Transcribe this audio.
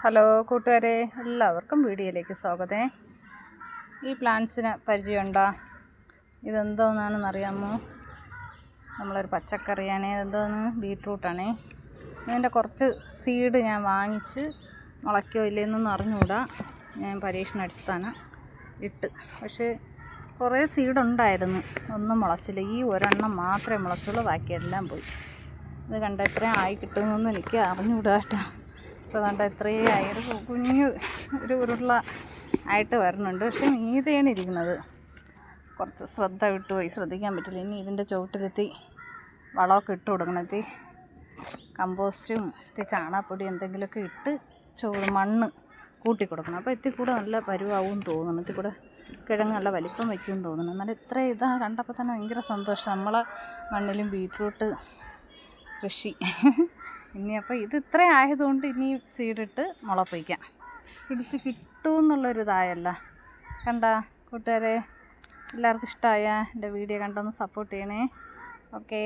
Hello കൂട്ടുകാരെ, എല്ലാവർക്കും വീഡിയോയിലേക്ക് സ്വാഗതം. ഈ പ്ലാന്റ്സിന് പരിചയമുണ്ടോ? ഇതെന്തോന്നാണെന്ന് അറിയാമോ? നമ്മളൊരു പച്ചക്കറിയാണ്. ഇതെന്തോന്ന്? ബീറ്റ്റൂട്ടാണേ. ഇതിൻ്റെ കുറച്ച് സീഡ് ഞാൻ വാങ്ങിച്ച് മുളയ്ക്കോ ഇല്ലെന്നൊന്നും അറിഞ്ഞുകൂടാ. ഞാൻ പരീക്ഷണാടിസ്ഥാനം ഇട്ട്, പക്ഷേ കുറേ സീഡുണ്ടായിരുന്നു, ഒന്നും മുളച്ചില്ല. ഈ ഒരെണ്ണം മാത്രമേ മുളച്ചുള്ളൂ, ബാക്കിയെല്ലാം പോയി. ഇത് കണ്ട എത്രയും ആയി കിട്ടുമെന്നൊന്നും എനിക്ക് അറിഞ്ഞുകൂടാ കേട്ടോ. ഇപ്പോൾ കണ്ട എത്രയും ആയി, കുഞ്ഞ് ഒരു ഉരുള ആയിട്ട് വരുന്നുണ്ട്. പക്ഷേ മീതെയാണ് ഇരിക്കുന്നത്. കുറച്ച് ശ്രദ്ധ വിട്ടുപോയി, ശ്രദ്ധിക്കാൻ പറ്റില്ല. ഇനി ഇതിൻ്റെ ചുവട്ടിലെത്തി വളമൊക്കെ ഇട്ട് കൊടുക്കണം. എത്തി കമ്പോസ്റ്റും ചാണകപ്പൊടി എന്തെങ്കിലുമൊക്കെ ഇട്ട് മണ്ണ് കൂട്ടി കൊടുക്കണം. അപ്പോൾ എത്തിക്കൂടെ നല്ല പരുവാവും തോന്നുന്നു. എത്തിക്കൂടെ കിഴങ്ങ് നല്ല വലിപ്പം വയ്ക്കുമെന്ന് തോന്നുന്നു. എന്നാലും ഇത്ര ഇതാ കണ്ടപ്പോൾ തന്നെ ഭയങ്കര സന്തോഷം. നമ്മളെ മണ്ണിലും ബീറ്റ്റൂട്ട് കൃഷി ഇനി അപ്പോൾ ഇത് ഇത്ര ആയതുകൊണ്ട് ഇനി സീഡിട്ട് മുളപ്പിക്കാം. പിടിച്ച് കിട്ടുമെന്നുള്ളൊരിതായല്ല. കണ്ട കൂട്ടുകാരെ, എല്ലാവർക്കും ഇഷ്ടമായ എൻ്റെ വീഡിയോ കണ്ടൊന്ന് സപ്പോർട്ട് ചെയ്യണേ. ഓക്കേ.